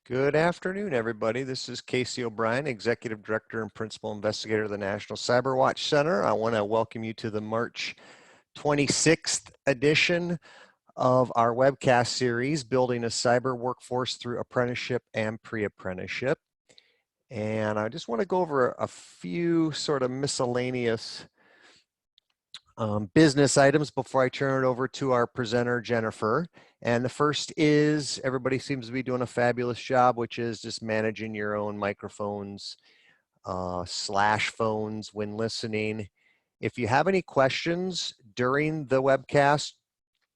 Good afternoon, everybody. This is Casey O'Brien, Executive Director and Principal Investigator of the National CyberWatch Center. I want to welcome you to the March 26th edition of our webcast series, Building a Cyber Workforce Through Apprenticeship and Pre-Apprenticeship. And I just want to go over a few sort of miscellaneous business items before I turn it over to our presenter, Jennifer. And the first is, everybody seems to be doing a fabulous job, which is just managing your own microphones slash phones when listening. If you have any questions during the webcast,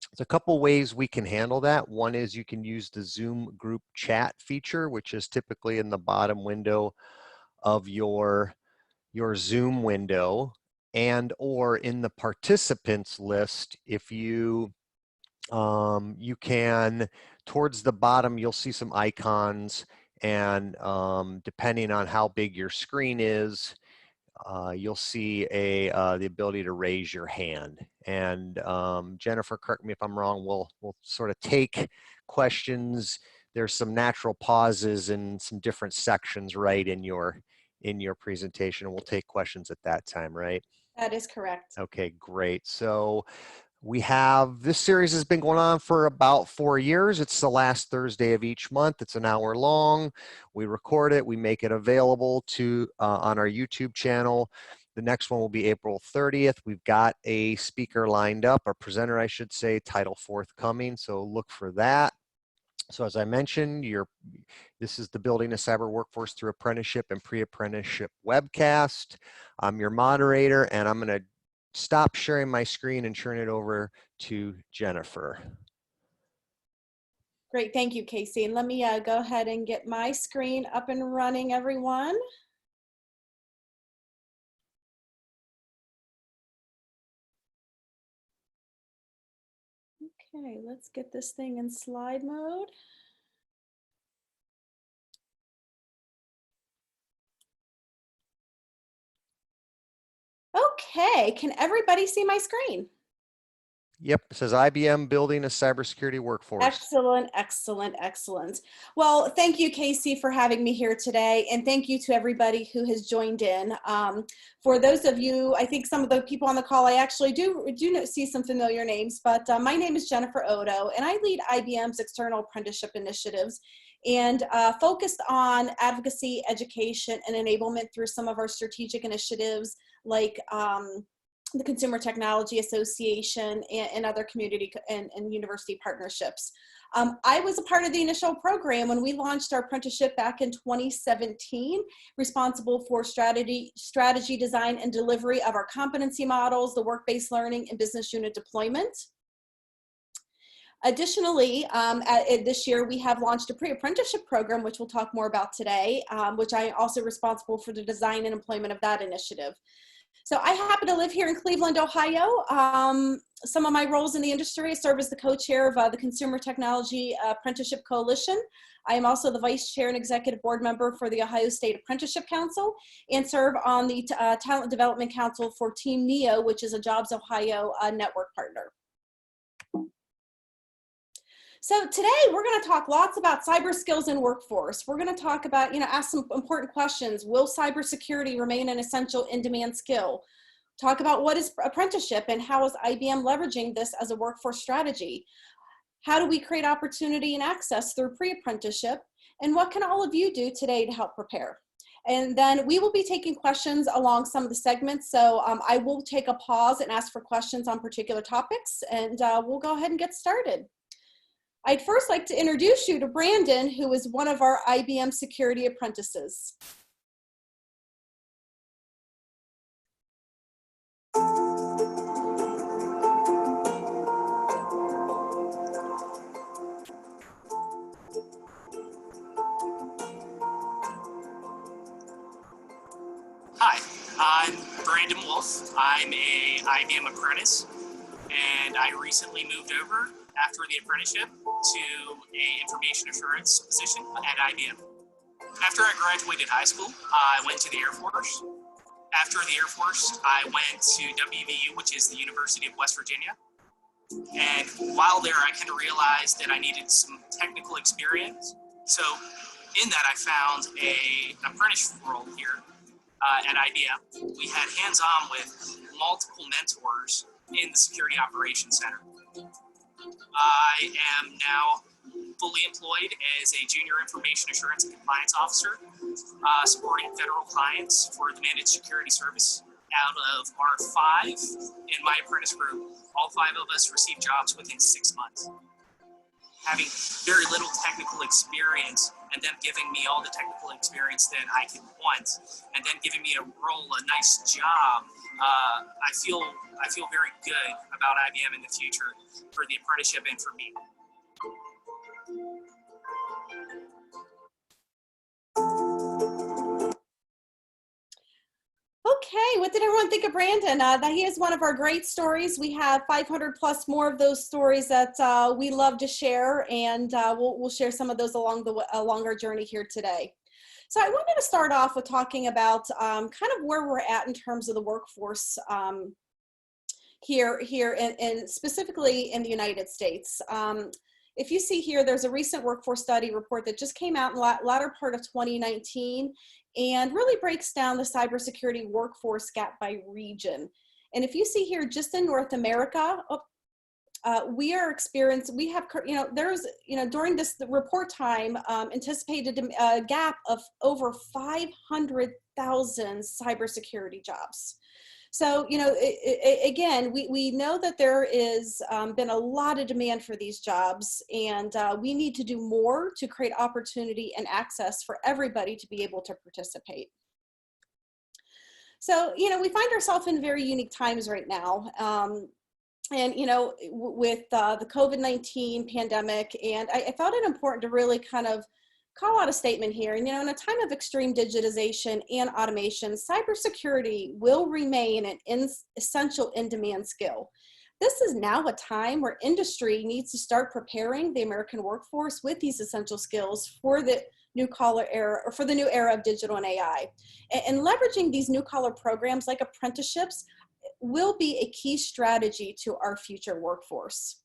there's a couple ways we can handle that. One is you can use the Zoom group chat feature, which is typically in the bottom window of your Zoom window, and or in the participants list. If you you can, towards the bottom, you'll see some icons, and depending on how big your screen is, you'll see the ability to raise your hand. And Jennifer, correct me if I'm wrong, we'll sort of take questions. There's some natural pauses in some different sections right in your presentation, and we'll take questions at that time, right? That is correct. Okay, great. So this series has been going on for about 4 years. It's the last Thursday of each month. It's an hour long. We record it. We make it available on our YouTube channel. The next one will be April 30th. We've got a speaker lined up, a presenter, I should say, title forthcoming. So look for that. So as I mentioned, this is the Building a Cyber Workforce Through Apprenticeship and Pre-Apprenticeship webcast. I'm your moderator, and I'm going to stop sharing my screen and turn it over to Jennifer. Great, thank you, Casey. And let me go ahead and get my screen up and running, everyone. Okay, let's get this thing in slide mode. Okay, can everybody see my screen? Yep, it says IBM Building a Cybersecurity Workforce. Excellent, excellent, excellent. Well, thank you, Casey, for having me here today, and thank you to everybody who has joined in. For those of you, I think some of the people on the call, I actually do see some familiar names, but my name is Jennifer Oddo, and I lead IBM's External Apprenticeship Initiatives, and focused on advocacy, education, and enablement through some of our strategic initiatives like the Consumer Technology Association and other community and university partnerships. I was a part of the initial program when we launched our apprenticeship back in 2017, responsible for strategy design and delivery of our competency models, the work-based learning, and business unit deployment. Additionally, this year we have launched a pre-apprenticeship program, which we'll talk more about today, which I am also responsible for the design and employment of that initiative. So I happen to live here in Cleveland, Ohio. Some of my roles in the industry, I serve as the co-chair of the Consumer Technology Apprenticeship Coalition. I am also the vice chair and executive board member for the Ohio State Apprenticeship Council, and serve on the Talent Development Council for Team NEO, which is a Jobs Ohio network partner. So today we're going to talk lots about cyber skills in workforce. We're going to talk about, ask some important questions. Will cybersecurity remain an essential in-demand skill? Talk about what is apprenticeship and how is IBM leveraging this as a workforce strategy? How do we create opportunity and access through pre-apprenticeship? And what can all of you do today to help prepare? And then we will be taking questions along some of the segments. So I will take a pause and ask for questions on particular topics, and we'll go ahead and get started. I'd first like to introduce you to Brandon, who is one of our IBM security apprentices. Hi, I'm Brandon Wolfe. I'm a IBM apprentice, and I recently moved over after the apprenticeship to an information assurance position at IBM. After I graduated high school, I went to the Air Force. After the Air Force, I went to WVU, which is the University of West Virginia. And while there, I kind of realized that I needed some technical experience. So in that, I found an apprentice role here at IBM. We had hands-on with multiple mentors in the Security Operations Center. I am now fully employed as a junior information assurance and compliance officer, supporting federal clients for the managed security service. Out of our 5 in my apprentice group, all 5 of us received jobs within 6 months. Having very little technical experience and them giving me all the technical experience that I could want, and then giving me a role, a nice job, I feel very good about IBM in the future for the apprenticeship and for me. Okay, what did everyone think of Brandon? That he is one of our great stories. We have 500 plus more of those stories that we love to share, and we'll share some of those along our journey here today. So I wanted to start off with talking about kind of where we're at in terms of the workforce here and specifically in the United States. If you see here, there's a recent workforce study report that just came out in the latter part of 2019 and really breaks down the cybersecurity workforce gap by region. And if you see here, just in North America, we have, during this report time, anticipated a gap of over 500,000 cybersecurity jobs. So, again, we know that there is been a lot of demand for these jobs, and we need to do more to create opportunity and access for everybody to be able to participate. So, we find ourselves in very unique times right now. And, with the COVID-19 pandemic, and I felt it important to really kind of call out a statement here. And, in a time of extreme digitization and automation, cybersecurity will remain an essential in-demand skill. This is now a time where industry needs to start preparing the American workforce with these essential skills for the new collar era, or for the new era of digital and AI. And leveraging these new collar programs like apprenticeships will be a key strategy to our future workforce.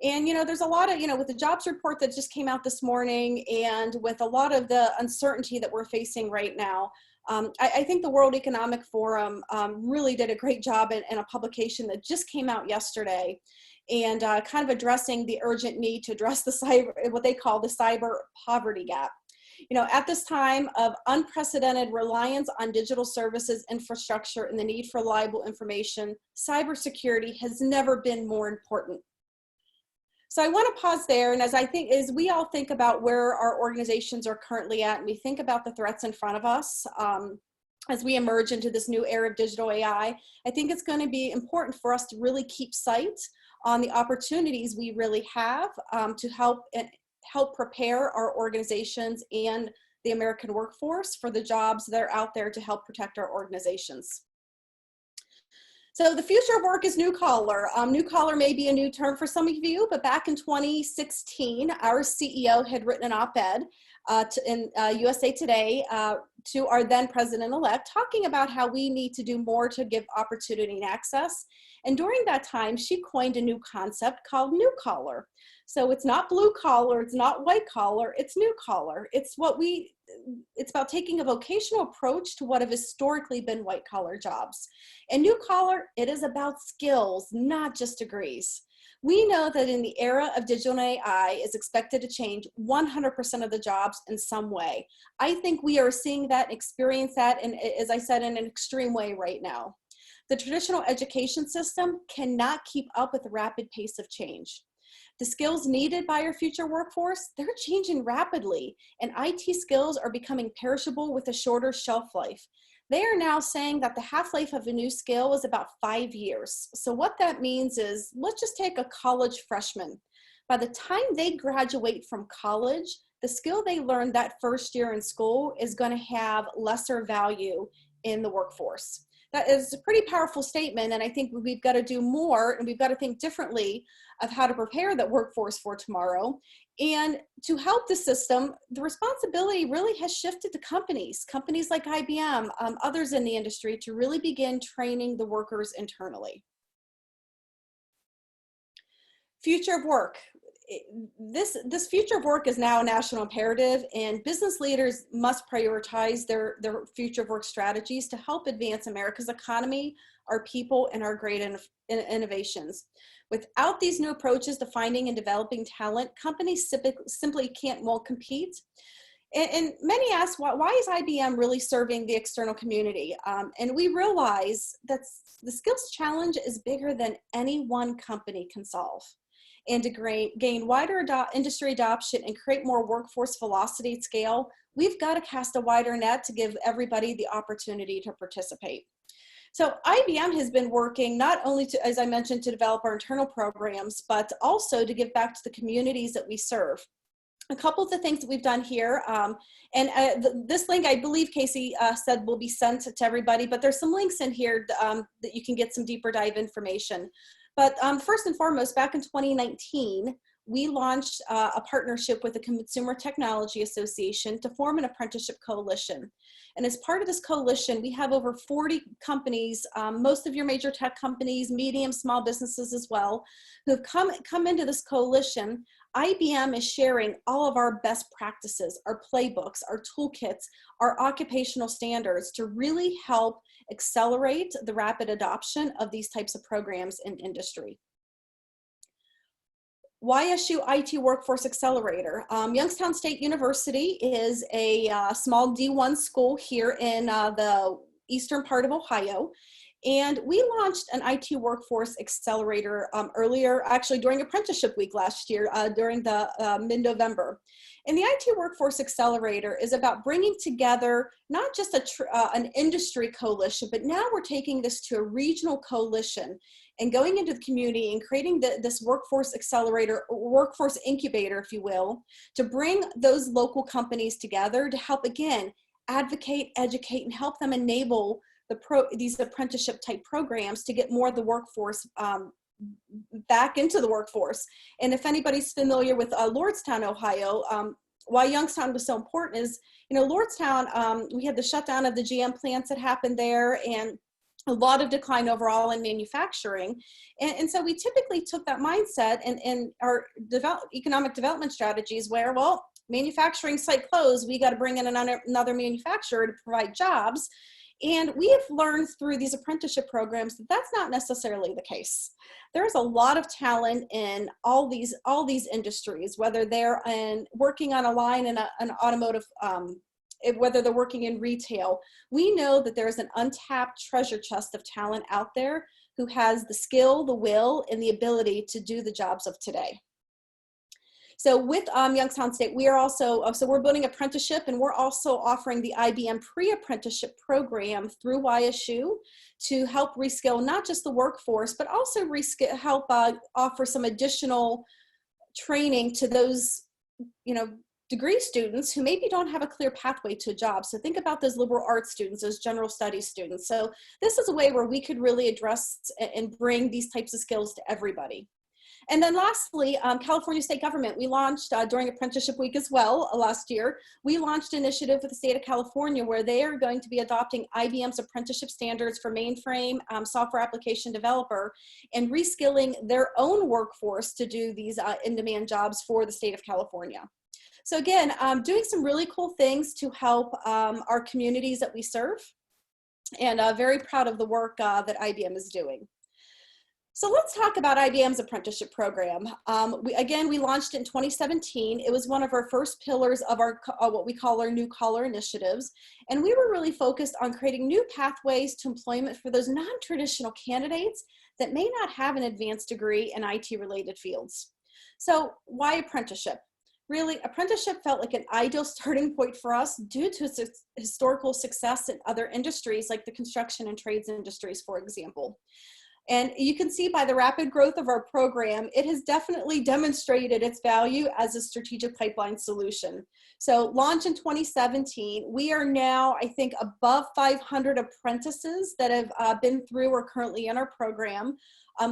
And, there's a lot of, with the jobs report that just came out this morning, and with a lot of the uncertainty that we're facing right now, I think the World Economic Forum really did a great job in a publication that just came out yesterday, and kind of addressing the urgent need to address what they call the cyber poverty gap. At this time of unprecedented reliance on digital services infrastructure and the need for reliable information, cybersecurity has never been more important. So I want to pause there, and as we all think about where our organizations are currently at, and we think about the threats in front of us, as we emerge into this new era of digital AI, I think it's going to be important for us to really keep sight on the opportunities we really have to help prepare our organizations and the American workforce for the jobs that are out there to help protect our organizations. So the future of work is new collar. New collar may be a new term for some of you, but back in 2016, our CEO had written an op-ed in USA Today to our then president-elect, talking about how we need to do more to give opportunity and access. And during that time, she coined a new concept called new collar. So it's not blue collar, it's not white collar, it's new collar. It's about taking a vocational approach to what have historically been white collar jobs. And new collar, it is about skills, not just degrees. We know that in the era of digital and AI is expected to change 100% of the jobs in some way. I think we are seeing that, experience that, and as I said, in an extreme way right now. The traditional education system cannot keep up with the rapid pace of change. The skills needed by our future workforce, they're changing rapidly, and IT skills are becoming perishable with a shorter shelf life. They are now saying that the half-life of a new skill is about 5 years. So what that means is, let's just take a college freshman. By the time they graduate from college, the skill they learned that first year in school is going to have lesser value in the workforce. That is a pretty powerful statement, and I think we've got to do more, and we've got to think differently of how to prepare the workforce for tomorrow. And to help the system, the responsibility really has shifted to companies like IBM, others in the industry, to really begin training the workers internally. Future of work. this future of work is now a national imperative, and business leaders must prioritize their future of work strategies to help advance America's economy, our people, and our great innovations. Without these new approaches to finding and developing talent, companies simply won't compete. And many ask, why is IBM really serving the external community? And we realize that the skills challenge is bigger than any one company can solve. And to gain wider industry adoption and create more workforce velocity at scale, we've got to cast a wider net to give everybody the opportunity to participate. So IBM has been working not only to, as I mentioned, to develop our internal programs, but also to give back to the communities that we serve. A couple of the things that we've done here, this link, I believe Casey said will be sent to everybody, but there's some links in here that you can get some deeper dive information. But first and foremost, back in 2019, we launched a partnership with the Consumer Technology Association to form an apprenticeship coalition. And as part of this coalition, we have over 40 companies, most of your major tech companies, medium, small businesses as well, who have come into this coalition. IBM is sharing all of our best practices, our playbooks, our toolkits, our occupational standards to really help accelerate the rapid adoption of these types of programs in industry. YSU IT Workforce Accelerator. Youngstown State University is a small D1 school here in the eastern part of Ohio. And we launched an IT Workforce Accelerator earlier, actually during Apprenticeship Week last year, during the mid-November. And the IT Workforce Accelerator is about bringing together not just an industry coalition, but now we're taking this to a regional coalition and going into the community and creating this workforce accelerator, workforce incubator, if you will, to bring those local companies together to help, again, advocate, educate, and help them enable these apprenticeship type programs to get more of the workforce back into the workforce. And if anybody's familiar with Lordstown, Ohio, why Youngstown was so important is, Lordstown, we had the shutdown of the GM plants that happened there, and a lot of decline overall in manufacturing. And so we typically took that mindset and our economic development strategies where, well, manufacturing site closed, we got to bring in another manufacturer to provide jobs. And we have learned through these apprenticeship programs that that's not necessarily the case. There's a lot of talent in all these industries, whether they're working on a line in an automotive, whether they're working in retail. We know that there's an untapped treasure chest of talent out there who has the skill, the will, and the ability to do the jobs of today. So with Youngstown State, we are also, so we're building apprenticeship, and we're also offering the IBM Pre-Apprenticeship Program through YSU to help reskill not just the workforce, but also help offer some additional training to those, degree students who maybe don't have a clear pathway to a job. So think about those liberal arts students, those general studies students. So this is a way where we could really address and bring these types of skills to everybody. And then lastly, California State Government, we launched during Apprenticeship Week as well last year, we launched an initiative with the state of California where they are going to be adopting IBM's apprenticeship standards for mainframe software application developer and reskilling their own workforce to do these in-demand jobs for the state of California. So again, doing some really cool things to help our communities that we serve, and very proud of the work that IBM is doing. So let's talk about IBM's apprenticeship program. We launched it in 2017. It was one of our first pillars of our what we call our new Collar initiatives. And we were really focused on creating new pathways to employment for those non-traditional candidates that may not have an advanced degree in IT-related fields. So why apprenticeship? Really, apprenticeship felt like an ideal starting point for us due to its historical success in other industries like the construction and trades industries, for example. And you can see by the rapid growth of our program, it has definitely demonstrated its value as a strategic pipeline solution. So launched in 2017, we are now, I think, above 500 apprentices that have been through or currently in our program.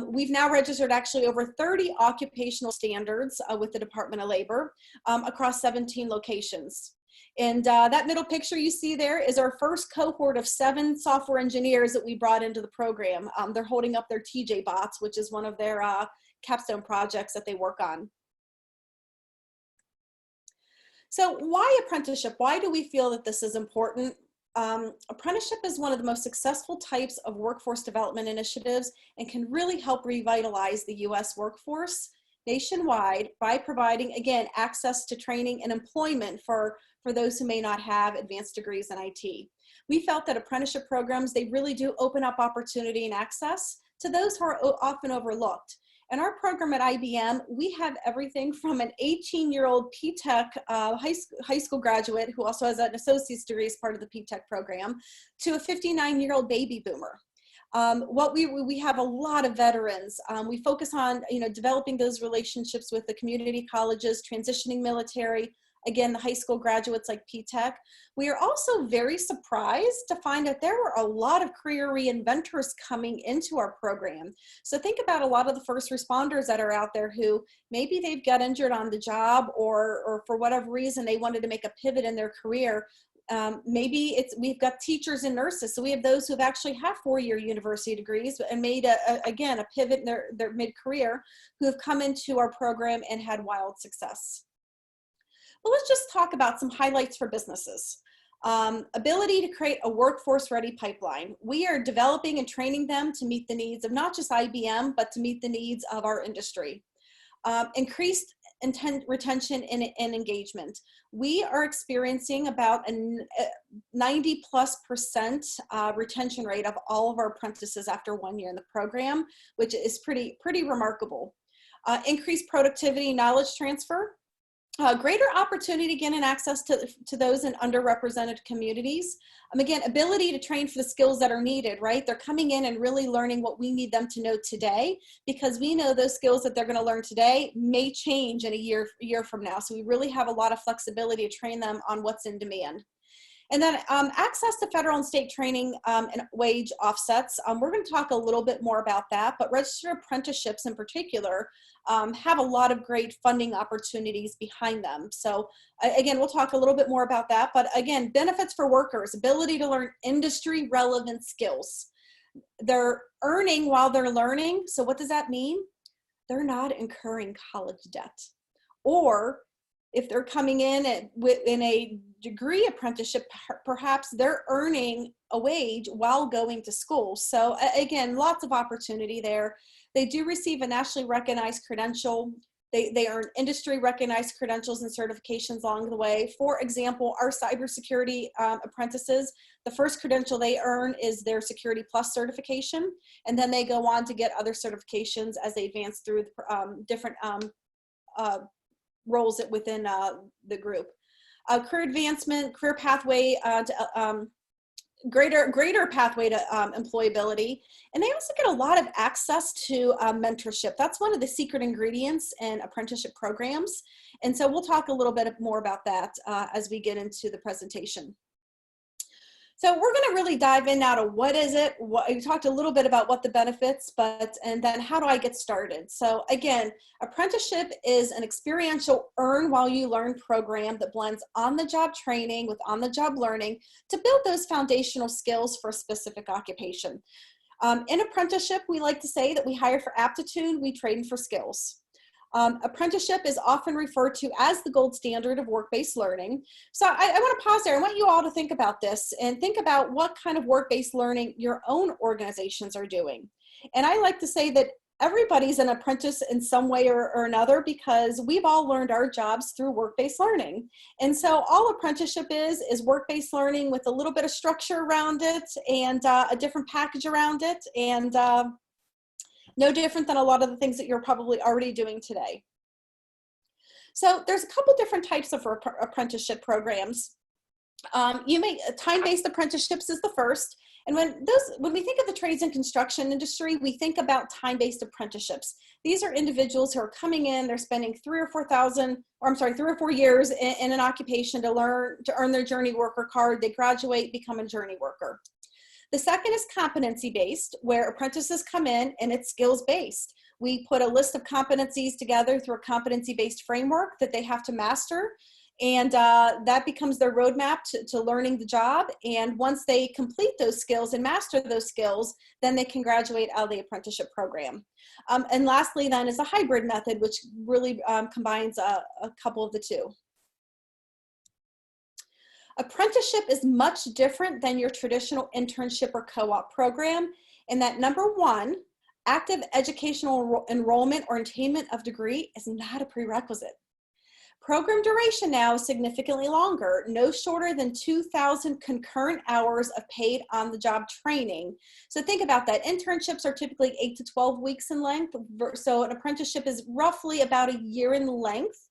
We've now registered actually over 30 occupational standards with the Department of Labor across 17 locations. And that middle picture you see there is our first cohort of 7 software engineers that we brought into the program. They're holding up their TJ bots, which is one of their capstone projects that they work on. So why apprenticeship? Why do we feel that this is important? Apprenticeship is one of the most successful types of workforce development initiatives and can really help revitalize the U.S. workforce nationwide by providing, again, access to training and employment for those who may not have advanced degrees in IT. We felt that apprenticeship programs, they really do open up opportunity and access to those who are often overlooked. In our program at IBM, we have everything from an 18-year-old P-Tech high school graduate who also has an associate's degree as part of the P-Tech program to a 59-year-old baby boomer. We have a lot of veterans. We focus on developing those relationships with the community colleges, transitioning military, again, the high school graduates like P-Tech. We are also very surprised to find that there were a lot of career reinventors coming into our program. So think about a lot of the first responders that are out there who maybe they've got injured on the job or for whatever reason they wanted to make a pivot in their career. Maybe we've got teachers and nurses. So we have those who've actually have 4-year university degrees and made again, a pivot in their mid-career who have come into our program and had wild success. Well, let's just talk about some highlights for businesses. Ability to create a workforce-ready pipeline. We are developing and training them to meet the needs of not just IBM, but to meet the needs of our industry. Increased retention and engagement. We are experiencing about a 90+% retention rate of all of our apprentices after 1 year in the program, which is pretty remarkable. Increased productivity, knowledge transfer. Greater opportunity again and access to those in underrepresented communities. Again, ability to train for the skills that are needed, right? They're coming in and really learning what we need them to know today because we know those skills that they're going to learn today may change in a year from now. So we really have a lot of flexibility to train them on what's in demand. And then access to federal and state training and wage offsets. We're going to talk a little bit more about that, but registered apprenticeships in particular have a lot of great funding opportunities behind them. So again, we'll talk a little bit more about that, but again, benefits for workers, ability to learn industry relevant skills. They're earning while they're learning. So what does that mean? They're not incurring college debt. Or if they're coming in in a degree apprenticeship, perhaps they're earning a wage while going to school. So again, lots of opportunity there. They do receive a nationally recognized credential. They earn industry recognized credentials and certifications along the way. For example, our cybersecurity apprentices, the first credential they earn is their Security Plus certification, and then they go on to get other certifications as they advance through different roles within the group. Career advancement, career pathway greater pathway to employability. And they also get a lot of access to mentorship. That's one of the secret ingredients in apprenticeship programs. And so we'll talk a little bit more about that as we get into the presentation. So we're going to really dive in now to what is it. We talked a little bit about what the benefits, and then how do I get started? So again, apprenticeship is an experiential earn while you learn program that blends on-the-job training with on-the-job learning to build those foundational skills for a specific occupation. In apprenticeship, we like to say that we hire for aptitude, we train for skills. Apprenticeship is often referred to as the gold standard of work-based learning. So I want to pause there. I want you all to think about this and think about what kind of work-based learning your own organizations are doing. And I like to say that everybody's an apprentice in some way or another because we've all learned our jobs through work-based learning. And so all apprenticeship is work-based learning with a little bit of structure around it and a different package around it, and no different than a lot of the things that you're probably already doing today. So there's a couple different types of apprenticeship programs. Time-based apprenticeships is the first. And when we think of the trades and construction industry, we think about time-based apprenticeships. These are individuals who are coming in, they're spending 3 or 4 years in an occupation to earn their journey worker card. They graduate, become a journey worker. The second is competency-based, where apprentices come in and it's skills-based. We put a list of competencies together through a competency-based framework that they have to master, and that becomes their roadmap to learning the job. And once they complete those skills and master those skills, then they can graduate out of the apprenticeship program. And lastly then is a hybrid method, which really combines a couple of the two. Apprenticeship is much different than your traditional internship or co-op program in that, number one, active educational enrollment or attainment of degree is not a prerequisite. Program duration now is significantly longer, no shorter than 2,000 concurrent hours of paid on-the-job training. So think about that. Internships are typically 8 to 12 weeks in length, so an apprenticeship is roughly about a year in length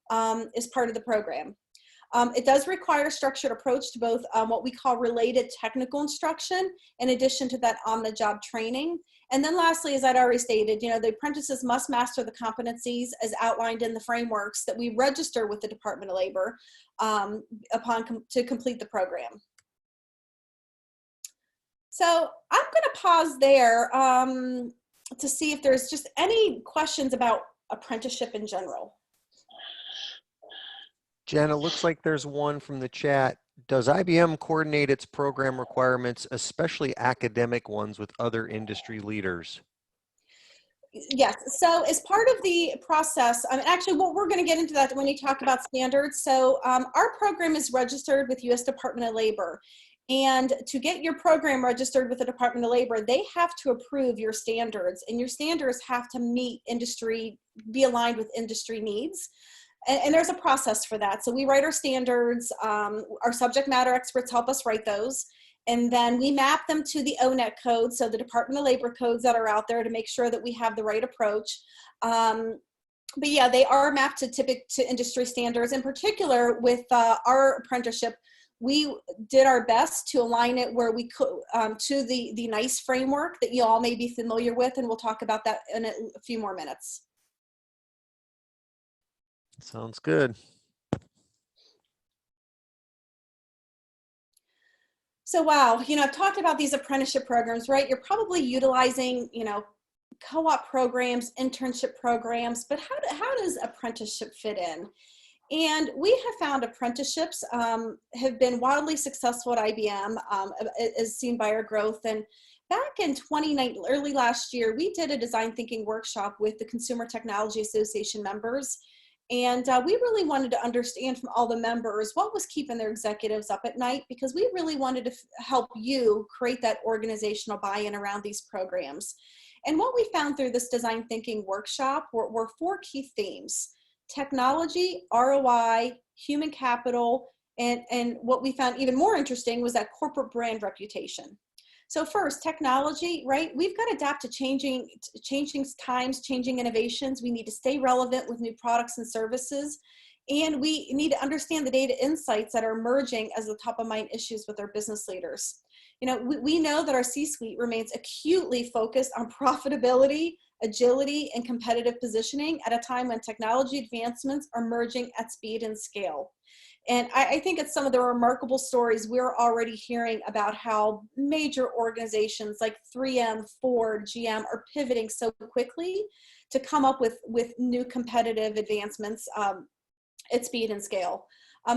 as part of the program. It does require a structured approach to both what we call related technical instruction, in addition to that on-the-job training. And then lastly, as I'd already stated, the apprentices must master the competencies as outlined in the frameworks that we register with the Department of Labor to complete the program. So I'm going to pause there to see if there's just any questions about apprenticeship in general. Jen, it looks like there's one from the chat. Does IBM coordinate its program requirements, especially academic ones, with other industry leaders? Yes, so as part of the process, actually what we're going to get into that when you talk about standards. So our program is registered with U.S. Department of Labor. And to get your program registered with the Department of Labor, they have to approve your standards, and your standards have to meet industry, be aligned with industry needs. And there's a process for that. So we write our standards, our subject matter experts help us write those, and then we map them to the ONET codes, so the Department of Labor codes that are out there, to make sure that we have the right approach. But yeah, they are mapped to industry standards. In particular, with our apprenticeship, we did our best to align it where we could to the NICE framework that you all may be familiar with, and we'll talk about that in a few more minutes. Sounds good. So wow, I've talked about these apprenticeship programs, right? You're probably utilizing, co-op programs, internship programs, but how does apprenticeship fit in? And we have found apprenticeships have been wildly successful at IBM, as seen by our growth. And back in 2019, early last year, we did a design thinking workshop with the Consumer Technology Association members. And we really wanted to understand from all the members what was keeping their executives up at night, because we really wanted to help you create that organizational buy-in around these programs. And what we found through this design thinking workshop were 4 key themes: technology, ROI, human capital, and what we found even more interesting was that corporate brand reputation. So first, technology, right? We've got to adapt to changing times, changing innovations. We need to stay relevant with new products and services. And we need to understand the data insights that are emerging as the top of mind issues with our business leaders. We know that our C-suite remains acutely focused on profitability, agility, and competitive positioning at a time when technology advancements are merging at speed and scale. And I think it's some of the remarkable stories we're already hearing about how major organizations like 3M, Ford, GM are pivoting so quickly to come up with new competitive advancements at speed and scale.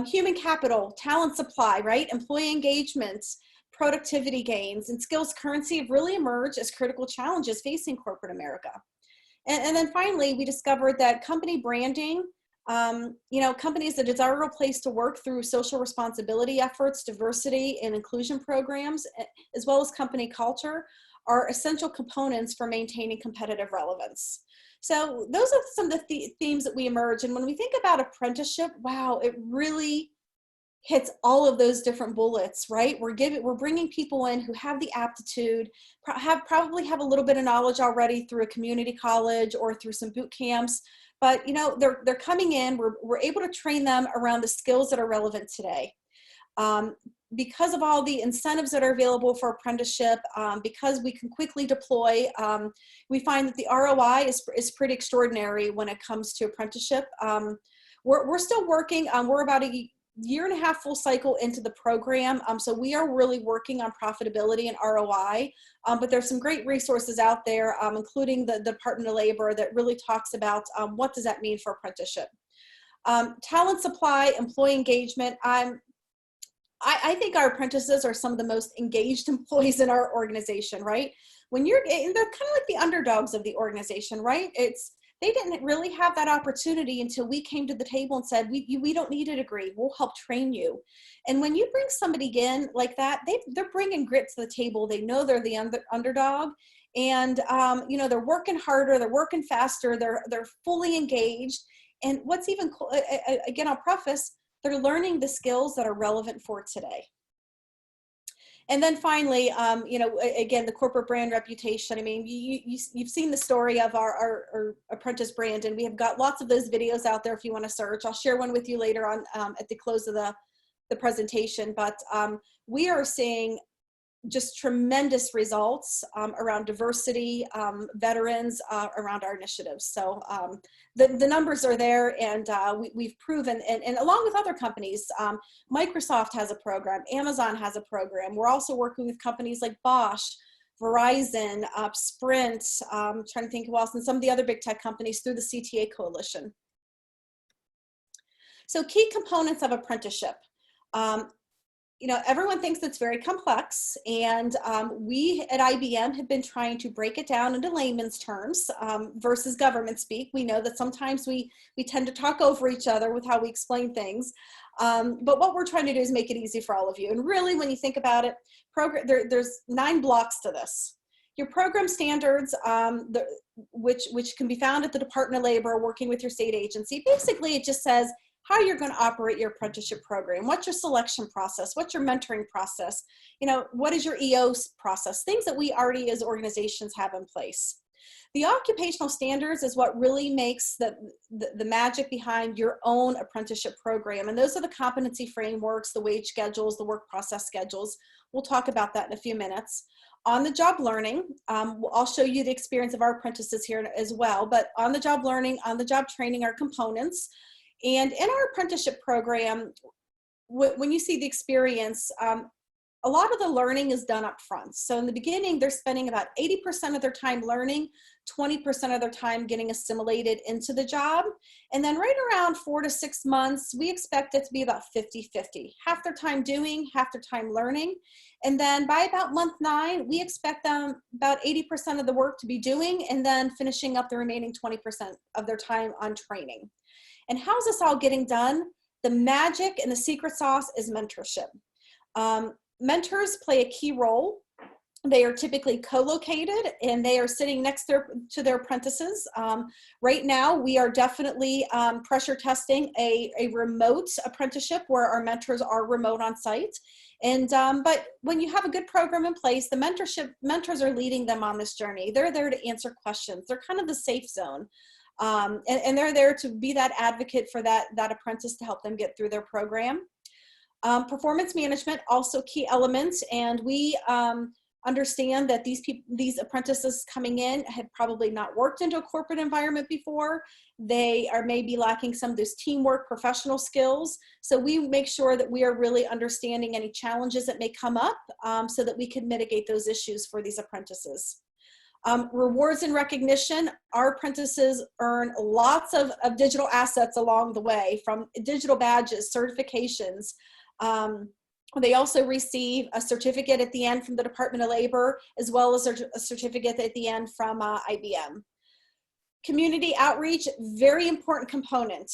Human capital, talent supply, right? Employee engagement, productivity gains, and skills currency have really emerged as critical challenges facing corporate America. And then finally, we discovered that company branding, companies, a desirable place to work through social responsibility efforts, diversity and inclusion programs, as well as company culture, are essential components for maintaining competitive relevance. So those are some of the themes that we emerge. And when we think about apprenticeship, wow, it really hits all of those different bullets, right? We're bringing people in who have the aptitude, probably have a little bit of knowledge already through a community college or through some boot camps, but they're coming in. We're able to train them around the skills that are relevant today. Because of all the incentives that are available for apprenticeship, because we can quickly deploy, we find that the ROI is pretty extraordinary when it comes to apprenticeship. We're still working. We're about a year and a half full cycle into the program. So we are really working on profitability and ROI, but there's some great resources out there, including the Department of Labor, that really talks about what does that mean for apprenticeship. Talent supply, employee engagement. I think our apprentices are some of the most engaged employees in our organization, right? And they're kind of like the underdogs of the organization, right? they didn't really have that opportunity until we came to the table and said, we don't need a degree, we'll help train you. And when you bring somebody in like that, they're bringing grit to the table. They know they're the underdog, and you know, they're working harder, they're working faster, they're fully engaged. And what's even cool, again, I'll preface, they're learning the skills that are relevant for today. And then finally, you know, again, the corporate brand reputation. I mean, you've seen the story of our apprentice brand, and we have got lots of those videos out there if you want to search. I'll share one with you later on at the close of the presentation. But we are seeing just tremendous results around diversity, veterans, around our initiatives. So the numbers are there, and we've proven, and along with other companies, Microsoft has a program, Amazon has a program. We're also working with companies like Bosch, Verizon, Sprint, trying to think who else, and some of the other big tech companies through the CTA Coalition. So key components of apprenticeship. You know, everyone thinks it's very complex, and we at IBM have been trying to break it down into layman's terms versus government speak. We know that sometimes we tend to talk over each other with how we explain things, but what we're trying to do is make it easy for all of you. And really, when you think about it, there's 9 blocks to this. Your program standards, which can be found at the Department of Labor, working with your state agency. Basically, it just says how you're going to operate your apprenticeship program. What's your selection process? What's your mentoring process? You know, what is your EOS process? Things that we already as organizations have in place. The occupational standards is what really makes the magic behind your own apprenticeship program. And those are the competency frameworks, the wage schedules, the work process schedules. We'll talk about that in a few minutes. On the job learning, I'll show you the experience of our apprentices here as well, but on the job learning, on the job training are components. And in our apprenticeship program, when you see the experience, a lot of the learning is done up front. So in the beginning, they're spending about 80% of their time learning, 20% of their time getting assimilated into the job. And then right around 4 to 6 months, we expect it to be about 50-50. Half their time doing, half their time learning. And then by about month 9, we expect them about 80% of the work to be doing, and then finishing up the remaining 20% of their time on training. And how's this all getting done? The magic and the secret sauce is mentorship. Mentors play a key role. They are typically co-located, and they are sitting next to their apprentices. Right now, we are definitely pressure testing a remote apprenticeship where our mentors are remote on site. And but when you have a good program in place, the mentors are leading them on this journey. They're there to answer questions. They're kind of the safe zone. And they're there to be that advocate for that apprentice to help them get through their program. Performance management, also key elements, and we understand that these apprentices coming in have probably not worked into a corporate environment before. They are maybe lacking some of those teamwork, professional skills. So we make sure that we are really understanding any challenges that may come up so that we can mitigate those issues for these apprentices. Rewards and recognition. Our apprentices earn lots of digital assets along the way, from digital badges, certifications. They also receive a certificate at the end from the Department of Labor, as well as a certificate at the end from IBM. Community outreach, very important component.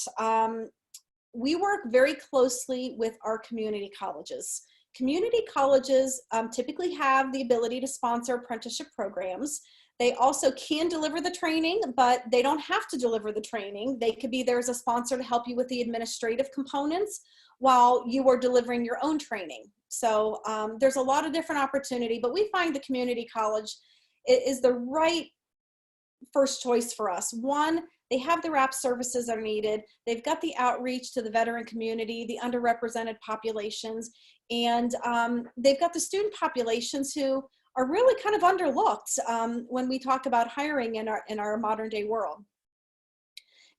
We work very closely with our community colleges. Community colleges typically have the ability to sponsor apprenticeship programs. They also can deliver the training, but they don't have to deliver the training. They could be there as a sponsor to help you with the administrative components while you are delivering your own training. So there's a lot of different opportunity, but we find the community college is the right first choice for us. One, they have the wrap services that are needed. They've got the outreach to the veteran community, the underrepresented populations, and they've got the student populations who are really kind of underlooked when we talk about hiring in our modern day world.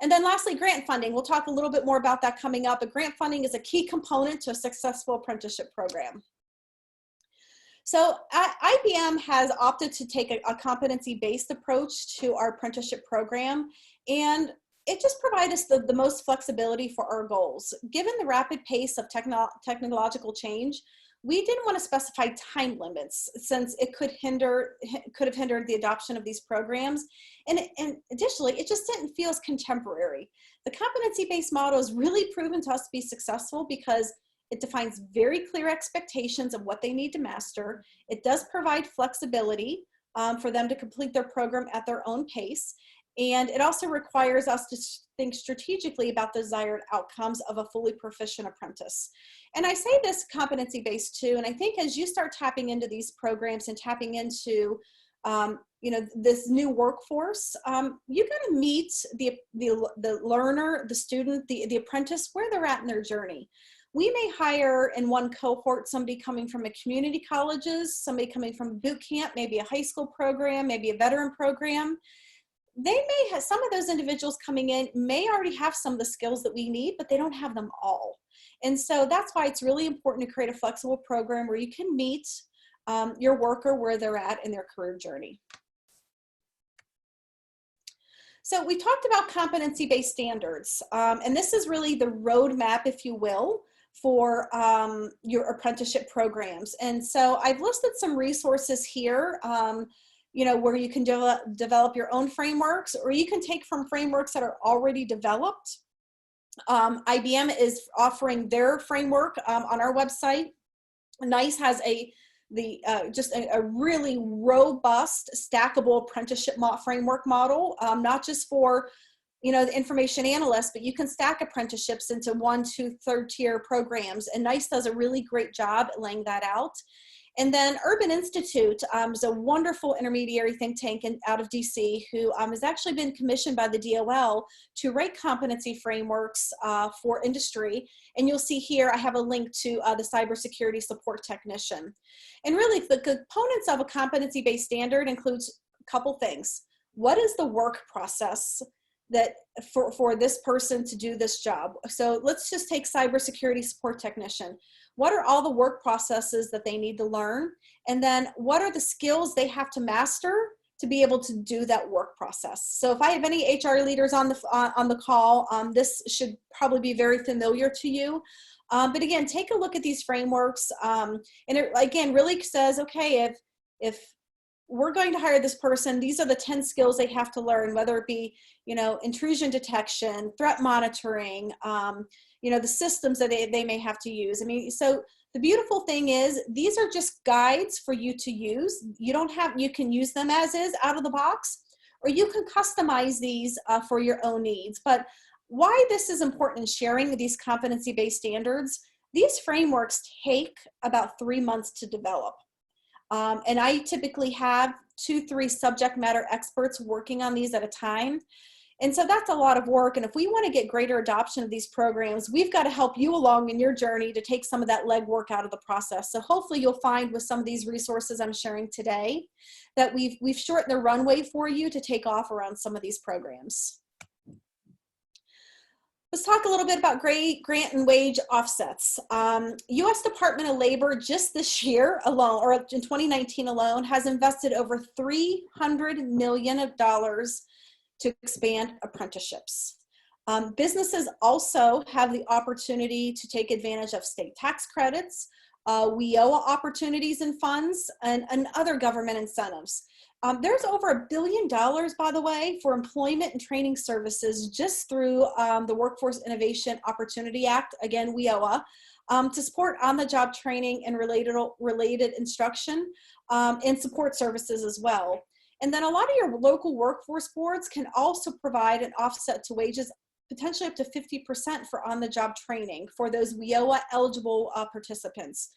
And then lastly, grant funding. We'll talk a little bit more about that coming up, but grant funding is a key component to a successful apprenticeship program. So IBM has opted to take a competency-based approach to our apprenticeship program, and it just provides us the most flexibility for our goals. Given the rapid pace of technological change, we didn't want to specify time limits since it could have hindered the adoption of these programs. And additionally, it just didn't feel as contemporary. The competency-based model has really proven to us to be successful because it defines very clear expectations of what they need to master. It does provide flexibility for them to complete their program at their own pace. And it also requires us to think strategically about the desired outcomes of a fully proficient apprentice. And I say this competency-based too, and I think as you start tapping into these programs and tapping into this new workforce, you got to meet the learner, the student, the apprentice, where they're at in their journey. We may hire in one cohort somebody coming from a community colleges, somebody coming from boot camp, maybe a high school program, maybe a veteran program. They may have, some of those individuals coming in may already have some of the skills that we need, but they don't have them all. And so that's why it's really important to create a flexible program where you can meet your worker where they're at in their career journey. So we talked about competency-based standards, and this is really the roadmap, if you will, for your apprenticeship programs. And so I've listed some resources here, where you can develop your own frameworks, or you can take from frameworks that are already developed. IBM is offering their framework on our website. NICE has just a really robust, stackable apprenticeship framework model, not just for the information analyst, but you can stack apprenticeships into 1, 2, 3rd tier programs, and NICE does a really great job at laying that out. And then Urban Institute is a wonderful intermediary think tank out of DC who has actually been commissioned by the DOL to write competency frameworks for industry. And you'll see here, I have a link to the cybersecurity support technician. And really the components of a competency-based standard includes a couple things. What is the work process that for this person to do this job? So let's just take cybersecurity support technician. What are all the work processes that they need to learn? And then what are the skills they have to master to be able to do that work process? So if I have any HR leaders on the call, this should probably be very familiar to you. But again, take a look at these frameworks. And it, again, really says, okay, if we're going to hire this person, these are the 10 skills they have to learn, whether it be, intrusion detection, threat monitoring, the systems that they may have to use. I mean, so the beautiful thing is these are just guides for you to use. You can use them as is out of the box, or you can customize these for your own needs. But why this is important in sharing these competency-based standards, these frameworks take about 3 months to develop. And I typically have 2-3 subject matter experts working on these at a time. And so that's a lot of work. And if we want to get greater adoption of these programs, we've got to help you along in your journey to take some of that legwork out of the process. So hopefully you'll find with some of these resources I'm sharing today that we've shortened the runway for you to take off around some of these programs. Let's talk a little bit about grant and wage offsets. U.S. Department of Labor just this year alone, or in 2019 alone, has invested over $300 million to expand apprenticeships. Businesses also have the opportunity to take advantage of state tax credits, WIOA opportunities and funds, and other government incentives. There's over $1 billion, by the way, for employment and training services just through the Workforce Innovation Opportunity Act, again, WIOA, to support on-the-job training and related instruction and support services as well. And then a lot of your local workforce boards can also provide an offset to wages, potentially up to 50% for on-the-job training for those WIOA eligible participants.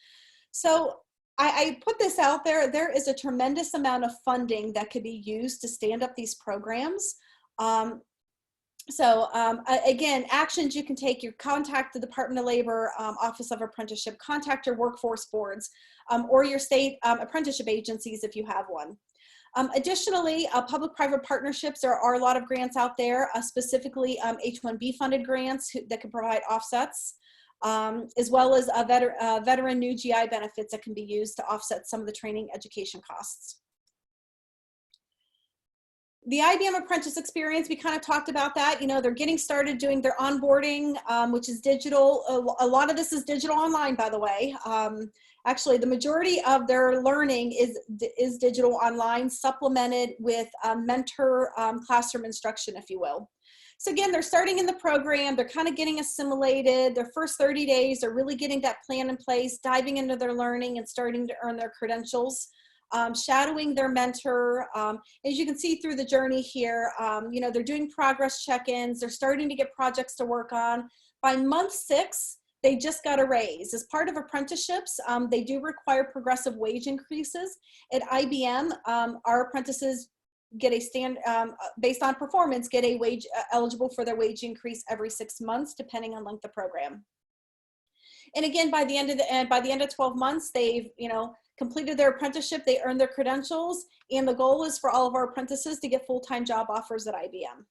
So I put this out there. There is a tremendous amount of funding that could be used to stand up these programs. Again, actions you can take, you contact the Department of Labor Office of Apprenticeship, contact your workforce boards, or your state apprenticeship agencies if you have one. Additionally, public-private partnerships, there are a lot of grants out there, specifically H-1B funded grants that can provide offsets, as well as veteran new GI benefits that can be used to offset some of the training education costs. The IBM Apprentice Experience, we kind of talked about that. You know, they're getting started doing their onboarding, which is digital. A lot of this is digital online, by the way. Actually, the majority of their learning is digital online, supplemented with mentor classroom instruction, if you will. So again, they're starting in the program. They're kind of getting assimilated. Their first 30 days, they're really getting that plan in place, diving into their learning and starting to earn their credentials. Shadowing their mentor. As you can see through the journey here, you know, they're doing progress check-ins. They're starting to get projects to work on. By month 6, they just got a raise. As part of apprenticeships, they do require progressive wage increases. At IBM, our apprentices get a based on performance, get a wage eligible for their wage increase every 6 months, depending on length of program. And again, by the end of 12 months, they've, you know, completed their apprenticeship, they earned their credentials, and the goal is for all of our apprentices to get full-time job offers at IBM.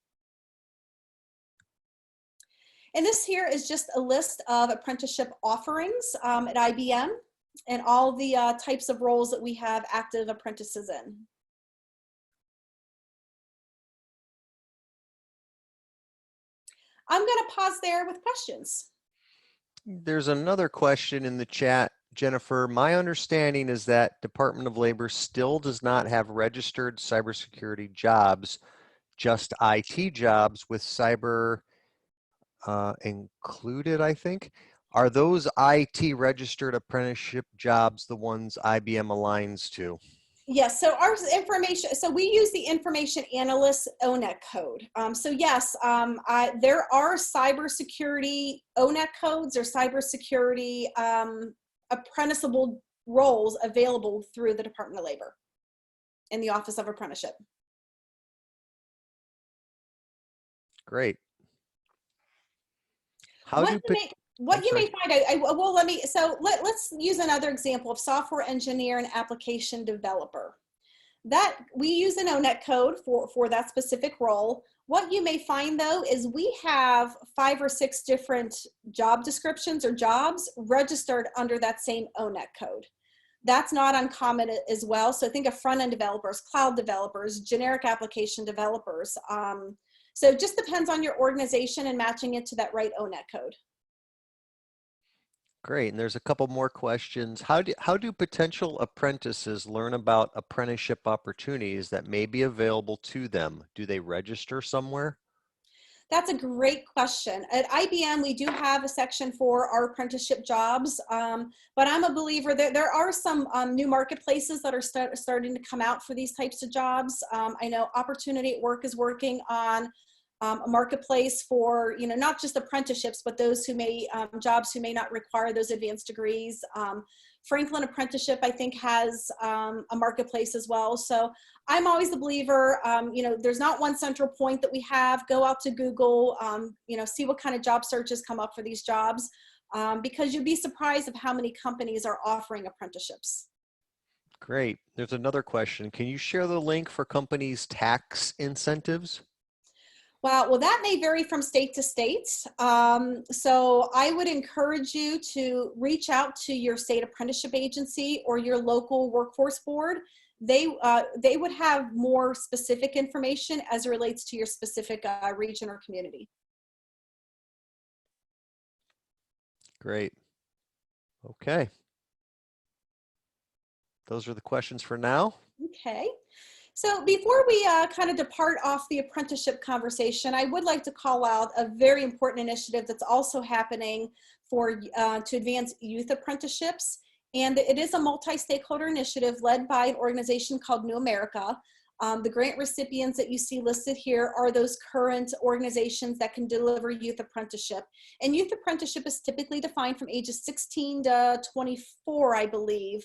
And this here is just a list of apprenticeship offerings at IBM and all the types of roles that we have active apprentices in. I'm going to pause there with questions. There's another question in the chat, Jennifer. My understanding is that Department of Labor still does not have registered cybersecurity jobs, just IT jobs with cyber included, I think. Are those IT registered apprenticeship jobs the ones IBM aligns to? Yes, so our information, so we use the information analyst ONET code. So yes, there are cybersecurity ONET codes or cybersecurity apprenticeable roles available through the Department of Labor in the Office of Apprenticeship. Great. What you may find, well, let's use another example of software engineer and application developer. That we use an ONET code for that specific role. What you may find though is we have 5 or 6 different job descriptions or jobs registered under that same ONET code. That's not uncommon as well. So think of front-end developers, cloud developers, generic application developers. So it just depends on your organization and matching it to that right ONET code. Great, and there's a couple more questions. How do potential apprentices learn about apprenticeship opportunities that may be available to them? Do they register somewhere? That's a great question. At IBM, we do have a section for our apprenticeship jobs, but I'm a believer that there are some new marketplaces that are starting to come out for these types of jobs. I know Opportunity at Work is working on a marketplace for, you know, not just apprenticeships, but those who may, jobs who may not require those advanced degrees. Franklin Apprenticeship, I think, has a marketplace as well. So I'm always the believer, you know, there's not one central point that we have. Go out to Google, you know, see what kind of job searches come up for these jobs, because you'd be surprised of how many companies are offering apprenticeships. Great. There's another question. Can you share the link for companies' tax incentives? Wow, well, that may vary from state to state. So I would encourage you to reach out to your state apprenticeship agency or your local workforce board. They would have more specific information as it relates to your specific region or community. Great. Okay. Those are the questions for now. Okay. So before we kind of depart off the apprenticeship conversation, I would like to call out a very important initiative that's also happening for to advance youth apprenticeships. And it is a multi-stakeholder initiative led by an organization called New America. The grant recipients that you see listed here are those current organizations that can deliver youth apprenticeship. And youth apprenticeship is typically defined from ages 16 to 24, I believe.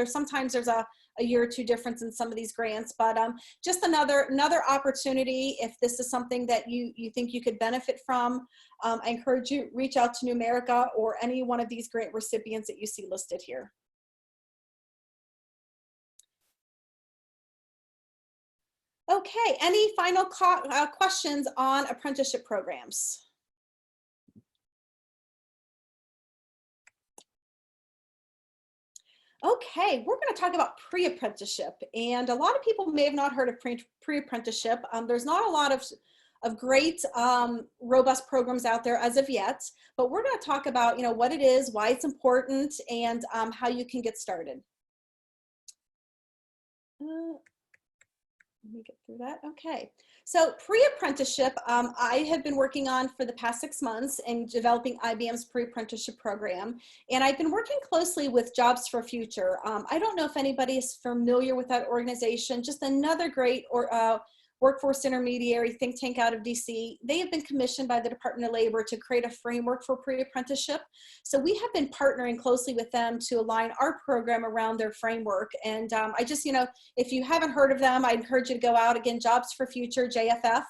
Sometimes there's a year or two difference in some of these grants, but just another opportunity if this is something that you think you could benefit from. I encourage you reach out to New America or any one of these grant recipients that you see listed here. Okay, any final questions on apprenticeship programs? Okay, we're going to talk about pre-apprenticeship, and a lot of people may have not heard of pre-apprenticeship. There's not a lot of great, robust programs out there as of yet, but we're going to talk about, what it is, why it's important, and how you can get started. Let me get through that. Okay. So pre-apprenticeship, I have been working on for the past 6 months in developing IBM's pre-apprenticeship program. And I've been working closely with Jobs for Future. I don't know if anybody is familiar with that organization, just another great workforce intermediary think tank out of DC. They have been commissioned by the Department of Labor to create a framework for pre-apprenticeship. So we have been partnering closely with them to align our program around their framework. And I just, if you haven't heard of them, I encourage you to go out again, Jobs for Future, JFF,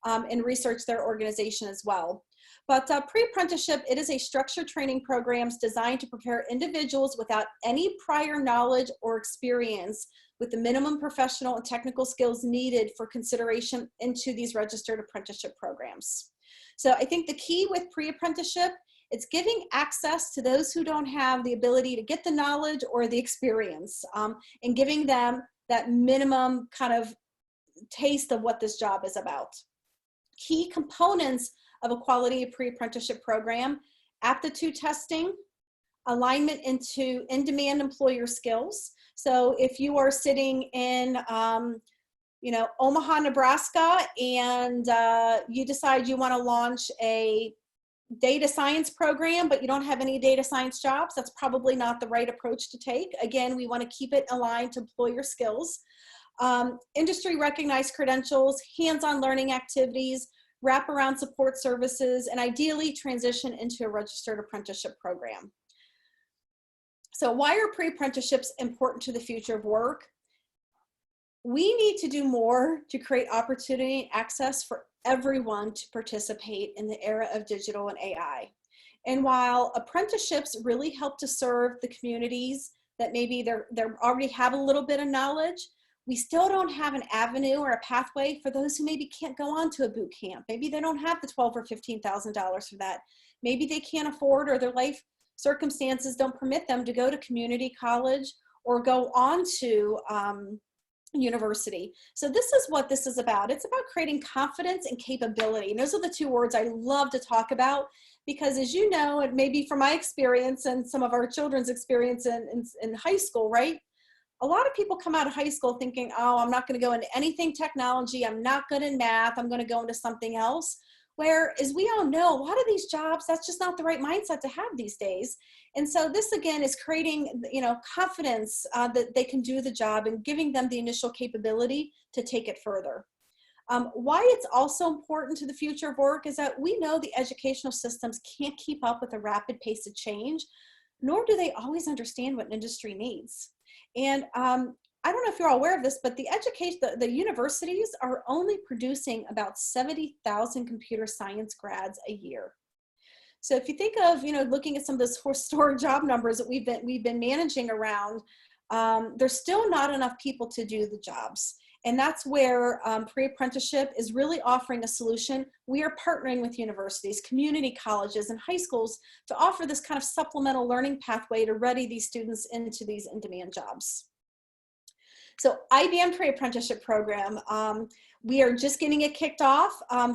and research their organization as well. But pre-apprenticeship, it is a structured training programs designed to prepare individuals without any prior knowledge or experience with the minimum professional and technical skills needed for consideration into these registered apprenticeship programs. So I think the key with pre-apprenticeship, it's giving access to those who don't have the ability to get the knowledge or the experience, and giving them that minimum kind of taste of what this job is about. Key components of a quality pre-apprenticeship program: aptitude testing, alignment into in-demand employer skills. So if you are sitting in, Omaha, Nebraska, and you decide you want to launch a data science program, but you don't have any data science jobs, that's probably not the right approach to take. Again, we want to keep it aligned to employer skills. Industry recognized credentials, hands-on learning activities, wraparound support services, and ideally transition into a registered apprenticeship program. So why are pre-apprenticeships important to the future of work? We need to do more to create opportunity and access for everyone to participate in the era of digital and AI. And while apprenticeships really help to serve the communities that maybe they already have a little bit of knowledge, we still don't have an avenue or a pathway for those who maybe can't go on to a boot camp. Maybe they don't have the $12,000 or $15,000 for that. Maybe they can't afford, or their life circumstances don't permit them to go to community college or go on to university. So this is what this is about. It's about creating confidence and capability. And those are the two words I love to talk about, because as you know, and maybe from my experience and some of our children's experience in high school, right? A lot of people come out of high school thinking, oh, I'm not going to go into anything technology. I'm not good in math. I'm going to go into something else. Where, as we all know, a lot of these jobs, that's just not the right mindset to have these days. And so this, again, is creating, confidence that they can do the job and giving them the initial capability to take it further. Why it's also important to the future of work is that we know the educational systems can't keep up with the rapid pace of change, nor do they always understand what an industry needs. And I don't know if you're all aware of this, but the universities are only producing about 70,000 computer science grads a year. So if you think of, looking at some of those historic job numbers that we've been managing around, there's still not enough people to do the jobs. And that's where pre-apprenticeship is really offering a solution. We are partnering with universities, community colleges, and high schools to offer this kind of supplemental learning pathway to ready these students into these in-demand jobs. So IBM Pre-Apprenticeship Program, we are just getting it kicked off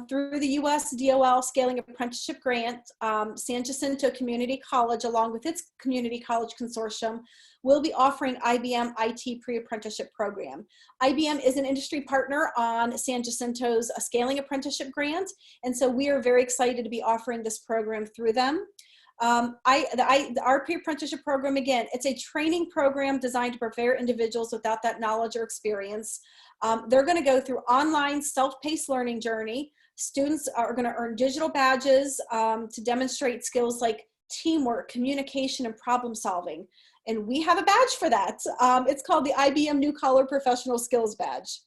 through the US DOL Scaling Apprenticeship Grant. San Jacinto Community College, along with its community college consortium, will be offering IBM IT Pre-Apprenticeship Program. IBM is an industry partner on San Jacinto's Scaling Apprenticeship Grant, and so we are very excited to be offering this program through them. Our pre-apprenticeship program, again, it's a training program designed to prepare individuals without that knowledge or experience. They're going to go through online self-paced learning journey. Students are going to earn digital badges to demonstrate skills like teamwork, communication, and problem solving. And we have a badge for that. It's called the IBM New Collar Professional Skills Badge.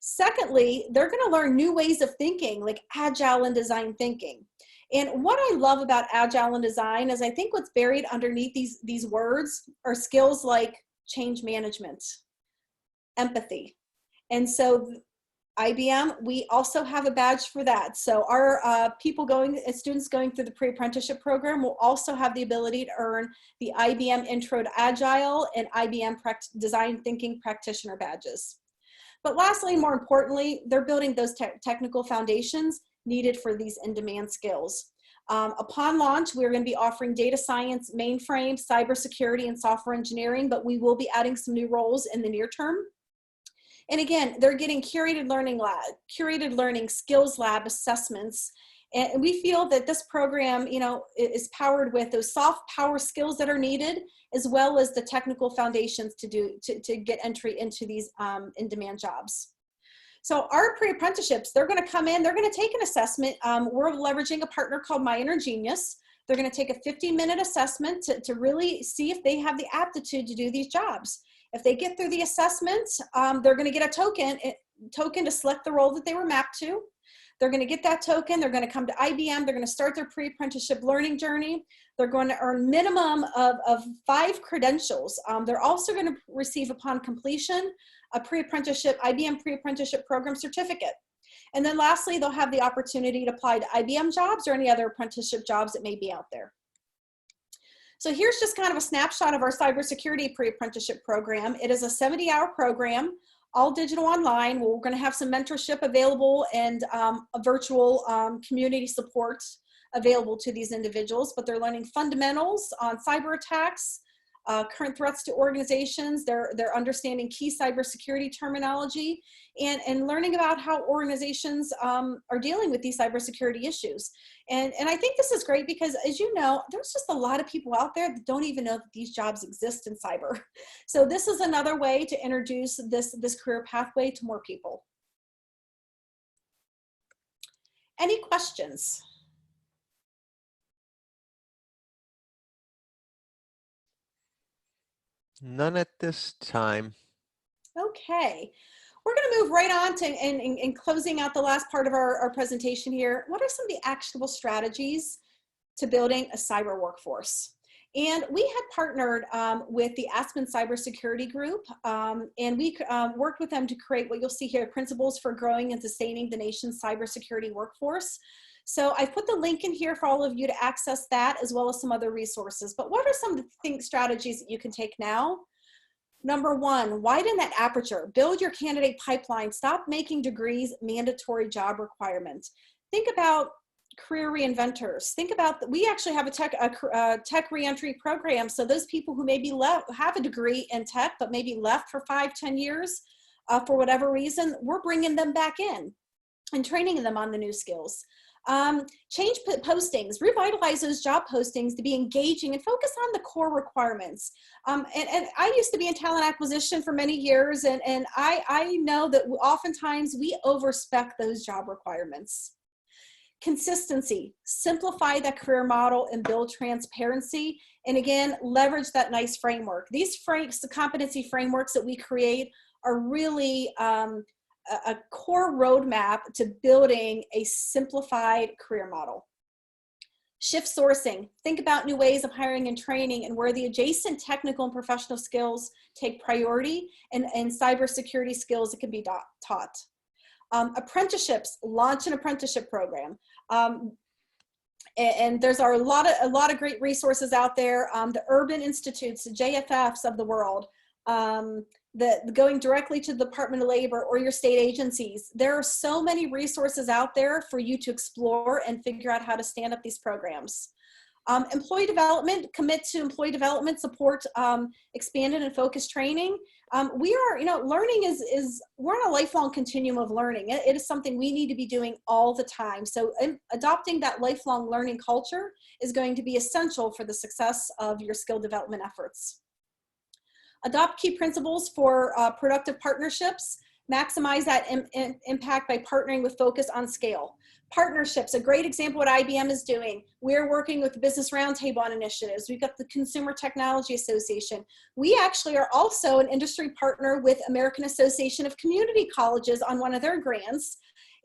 Secondly, they're going to learn new ways of thinking, like agile and design thinking. And what I love about agile and design is I think what's buried underneath these words are skills like change management, empathy. And so IBM, we also have a badge for that. So our students going through the pre-apprenticeship program will also have the ability to earn the IBM Intro to Agile and IBM Design Thinking Practitioner badges. But lastly, more importantly, they're building those technical foundations needed for these in-demand skills. Upon launch, we're going to be offering data science, mainframe, cybersecurity, and software engineering, but we will be adding some new roles in the near term. And again, they're getting curated learning skills lab assessments. And we feel that this program, is powered with those soft power skills that are needed, as well as the technical foundations to get entry into these in-demand jobs. So our pre-apprenticeships, they're going to come in, they're going to take an assessment. We're leveraging a partner called MyInnerGenius. They're going to take a 15-minute assessment to really see if they have the aptitude to do these jobs. If they get through the assessment, they're going to get a token to select the role that they were mapped to. They're going to get that token. They're going to come to IBM. They're going to start their pre-apprenticeship learning journey. They're going to earn minimum of 5 credentials. They're also going to receive upon completion a IBM Pre-Apprenticeship Program certificate. And then lastly, they'll have the opportunity to apply to IBM jobs or any other apprenticeship jobs that may be out there. So here's just kind of a snapshot of our cybersecurity pre-apprenticeship program. It is a 70-hour program, all digital online. We're going to have some mentorship available and a virtual community support available to these individuals, but they're learning fundamentals on cyber attacks, current threats to organizations. They're understanding key cybersecurity terminology and learning about how organizations are dealing with these cybersecurity issues. And I think this is great because, as you know, there's just a lot of people out there that don't even know that these jobs exist in cyber. So this is another way to introduce this career pathway to more people. Any questions? None at this time. Okay. We're going to move right on to in closing out the last part of our presentation here. What are some of the actionable strategies to building a cyber workforce? And we had partnered with the Aspen Cybersecurity Group, and we worked with them to create what you'll see here, Principles for Growing and Sustaining the Nation's Cybersecurity Workforce. So I've put the link in here for all of you to access that, as well as some other resources. But what are some of the strategies that you can take now? Number 1, widen that aperture. Build your candidate pipeline. Stop making degrees mandatory job requirements. Think about career reinventors. Think about, we actually have a tech reentry program. So those people who maybe have a degree in tech, but maybe left for 5-10 years for whatever reason, we're bringing them back in and training them on the new skills. Change postings, revitalize those job postings to be engaging and focus on the core requirements. And I used to be in talent acquisition for many years, and I know that oftentimes we overspec those job requirements. Consistency, simplify that career model and build transparency. And again, leverage that nice framework. These the competency frameworks that we create are really a core roadmap to building a simplified career model. Shift sourcing. Think about new ways of hiring and training and where the adjacent technical and professional skills take priority and cybersecurity skills that can be taught. Apprenticeships, launch an apprenticeship program. And there's a lot of great resources out there. The urban institutes, the JFFs of the world, going directly to the Department of Labor or your state agencies. There are so many resources out there for you to explore and figure out how to stand up these programs. Employee development, commit to employee development, support expanded and focused training. Learning we're on a lifelong continuum of learning. It is something we need to be doing all the time. So adopting that lifelong learning culture is going to be essential for the success of your skill development efforts. Adopt key principles for productive partnerships. Maximize that impact by partnering with focus on scale. Partnerships, a great example of what IBM is doing. We're working with the Business Roundtable on initiatives. We've got the Consumer Technology Association. We actually are also an industry partner with American Association of Community Colleges on one of their grants,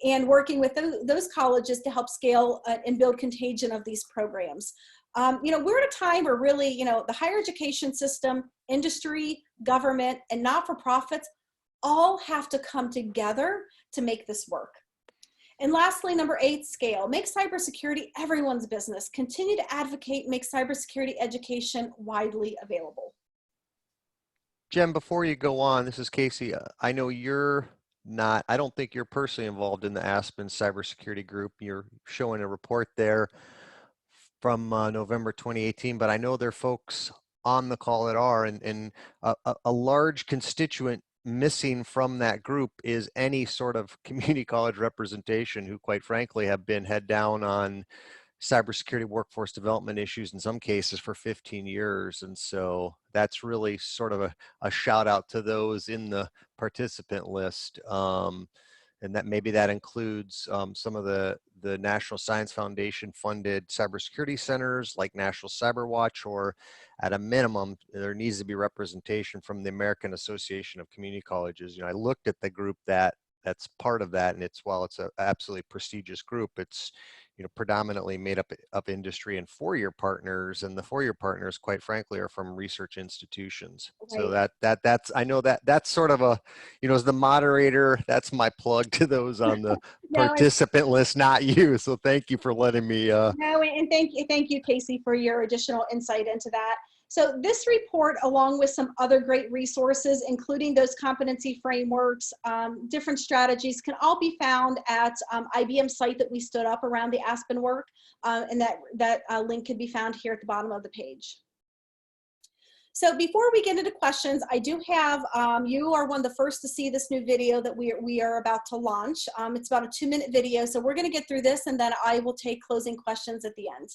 and working with those colleges to help scale and build contagion of these programs. We're at a time where really, the higher education system, industry, government, and not-for-profits all have to come together to make this work. And lastly, number 8, scale. Make cybersecurity everyone's business. Continue to advocate, make cybersecurity education widely available. Jen, before you go on, this is Casey. I know you're not, I don't think you're personally involved in the Aspen cybersecurity group. You're showing a report there from November 2018, but I know there are folks on the call that are, and a large constituent missing from that group is any sort of community college representation who, quite frankly, have been head down on cybersecurity workforce development issues in some cases for 15 years. And so that's really sort of a shout out to those in the participant list. And that maybe that includes some of the National Science Foundation funded cybersecurity centers like National CyberWatch, or at a minimum, there needs to be representation from the American Association of Community Colleges. You know, I looked at the group that's part of that, and it's, while it's an absolutely prestigious group, it's, you know, predominantly made up of industry and four-year partners, and the four-year partners, quite frankly, are from research institutions. Right. So that's, I know that's sort of a, you know, as the moderator, that's my plug to those on the participant list, not you. So thank you for letting me. No, and thank you, Casey, for your additional insight into that. So this report, along with some other great resources, including those competency frameworks, different strategies, can all be found at IBM's site that we stood up around the Aspen work, and that link can be found here at the bottom of the page. So before we get into questions, I do have, you are one of the first to see this new video that we are about to launch. It's about a 2-minute video, so we're going to get through this, and then I will take closing questions at the end.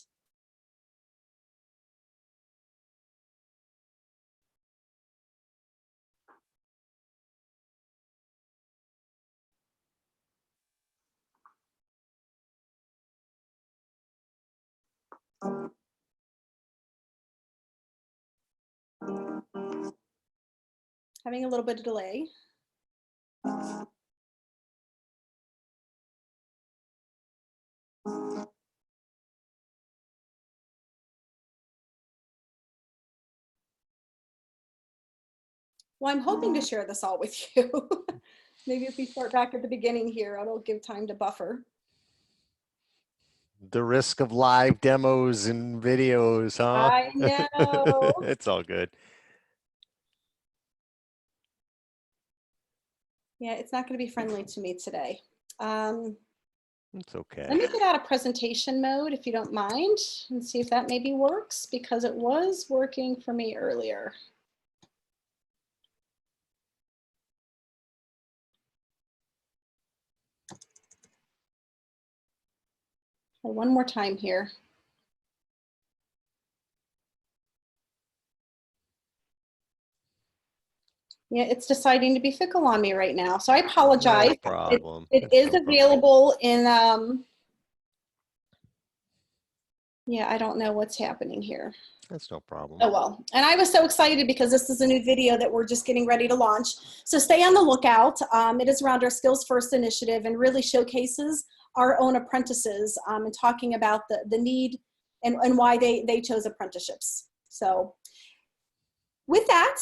Having a little bit of delay. Well, I'm hoping to share this all with you. Maybe if we start back at the beginning here, it'll give time to buffer. The risk of live demos and videos, huh? I know. It's all good. Yeah, it's not going to be friendly to me today. It's okay. Let me get out of presentation mode, if you don't mind, and see if that maybe works, because it was working for me earlier. One more time here. Yeah, it's deciding to be fickle on me right now, so I apologize. No problem. It is available in, yeah, I don't know what's happening here. That's no problem. Oh, well, and I was so excited because this is a new video that we're just getting ready to launch. So stay on the lookout. It is around our Skills First initiative and really showcases our own apprentices and talking about the need and why they chose apprenticeships. So with that,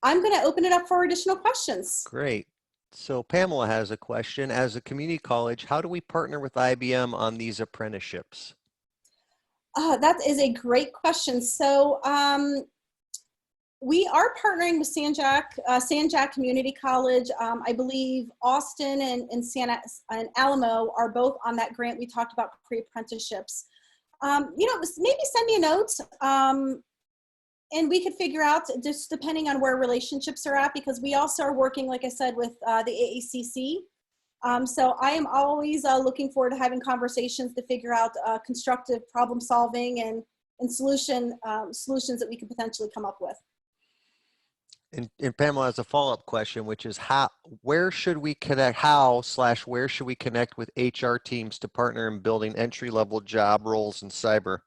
I'm going to open it up for additional questions. Great. So Pamela has a question. As a community college, how do we partner with IBM on these apprenticeships? That is a great question. So we are partnering with San Jac Community College. I believe Austin and Alamo are both on that grant we talked about, pre-apprenticeships. You know, maybe send me a note and we could figure out, just depending on where relationships are at, because we also are working, like I said, with the AACC. So I am always looking forward to having conversations to figure out constructive problem solving and solutions that we could potentially come up with. And Pamela has a follow-up question, which is where should we connect with HR teams to partner in building entry-level job roles in cyber?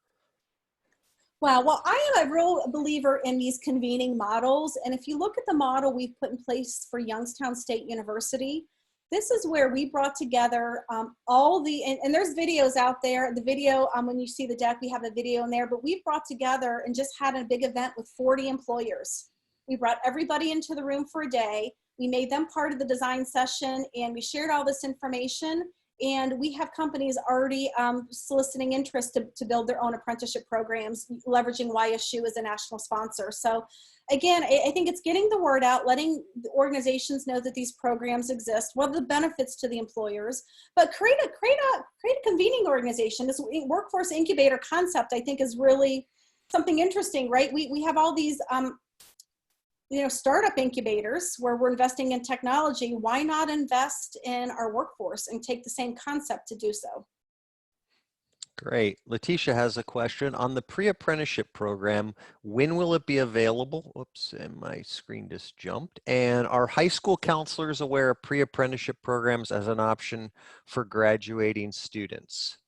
Wow, well, I am a real believer in these convening models. And if you look at the model we've put in place for Youngstown State University, this is where we brought together all the, and there's videos out there. The video, when you see the deck, we have a video in there, but we've brought together and just had a big event with 40 employers. We brought everybody into the room for a day. We made them part of the design session, and we shared all this information. And we have companies already soliciting interest to build their own apprenticeship programs, leveraging YSU as a national sponsor. So again, I think it's getting the word out, letting the organizations know that these programs exist, what are the benefits to the employers, but create a convening organization. This workforce incubator concept, I think, is really something interesting, right? We have all these startup incubators where we're investing in technology. Why not invest in our workforce and take the same concept to do so? Great. Letitia has a question on the pre-apprenticeship program. When will it be available? Whoops, and my screen just jumped. And are high school counselors aware of pre-apprenticeship programs as an option for graduating students?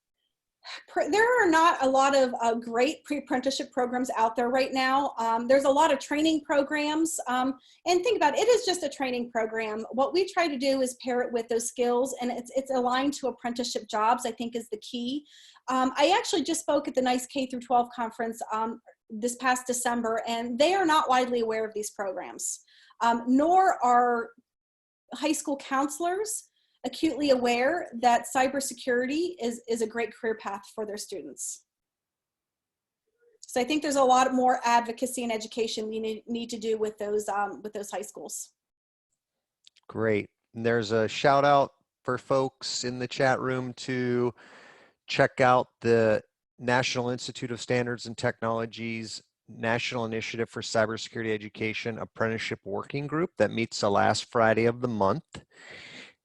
There are not a lot of great pre-apprenticeship programs out there right now. There's a lot of training programs, and think about it, it is just a training program. What we try to do is pair it with those skills, and it's aligned to apprenticeship jobs, I think, is the key. I actually just spoke at the NICE K-12 conference this past December, and they are not widely aware of these programs, nor are high school counselors acutely aware that cybersecurity is a great career path for their students. So I think there's a lot more advocacy and education we need to do with those high schools. Great. And there's a shout out for folks in the chat room to check out the National Institute of Standards and Technologies National Initiative for Cybersecurity Education Apprenticeship Working Group that meets the last Friday of the month.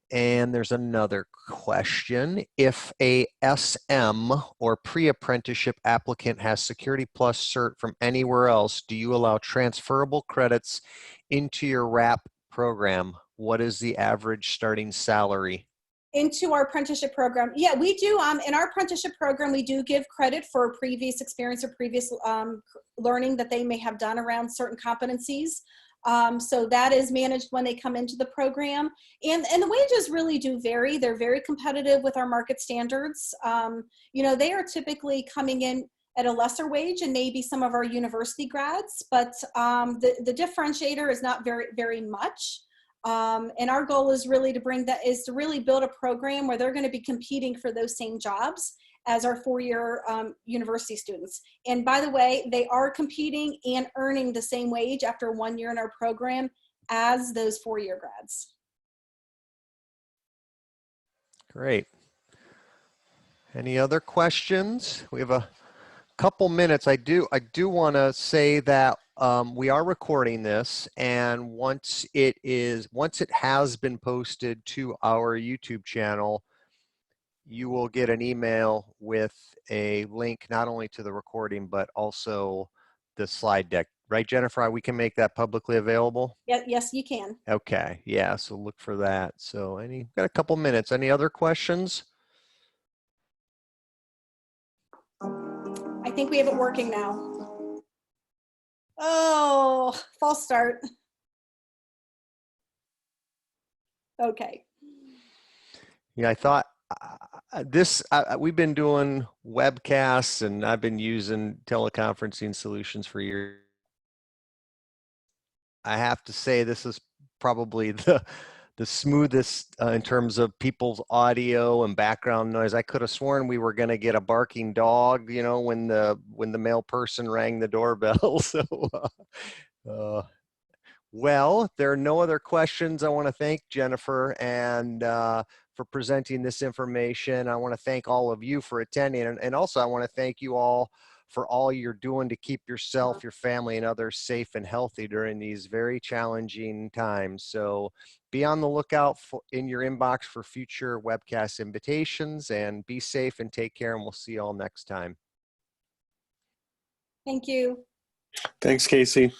And there's another question. If a SM or pre-apprenticeship applicant has Security Plus cert from anywhere else, do you allow transferable credits into your WRAP program? What is the average starting salary? Into our apprenticeship program? Yeah, we do. In our apprenticeship program, we do give credit for previous experience or previous learning that they may have done around certain competencies. So that is managed when they come into the program. And the wages really do vary. They're very competitive with our market standards. They are typically coming in at a lesser wage and maybe some of our university grads, but the differentiator is not very, very much. And our goal is really to really build a program where they're going to be competing for those same jobs as our four-year university students. And by the way, they are competing and earning the same wage after 1 year in our program as those four-year grads. Great. Any other questions? We have a couple minutes. I do want to say that we are recording this, and once it has been posted to our YouTube channel, you will get an email with a link not only to the recording, but also the slide deck. Right, Jennifer? We can make that publicly available? Yes, you can. Okay, yeah, so look for that. So got a couple minutes. Any other questions? I think we have it working now. Oh, false start. Okay. Yeah, I thought we've been doing webcasts, and I've been using teleconferencing solutions for years. I have to say this is probably the smoothest in terms of people's audio and background noise. I could have sworn we were going to get a barking dog, when the male person rang the doorbell. So, well, if there are no other questions, I want to thank Jennifer and for presenting this information. I want to thank all of you for attending, and also I want to thank you all for all you're doing to keep yourself, your family, and others safe and healthy during these very challenging times. So be on the lookout in your inbox for future webcast invitations, and be safe and take care, and we'll see you all next time. Thank you. Thanks, Casey.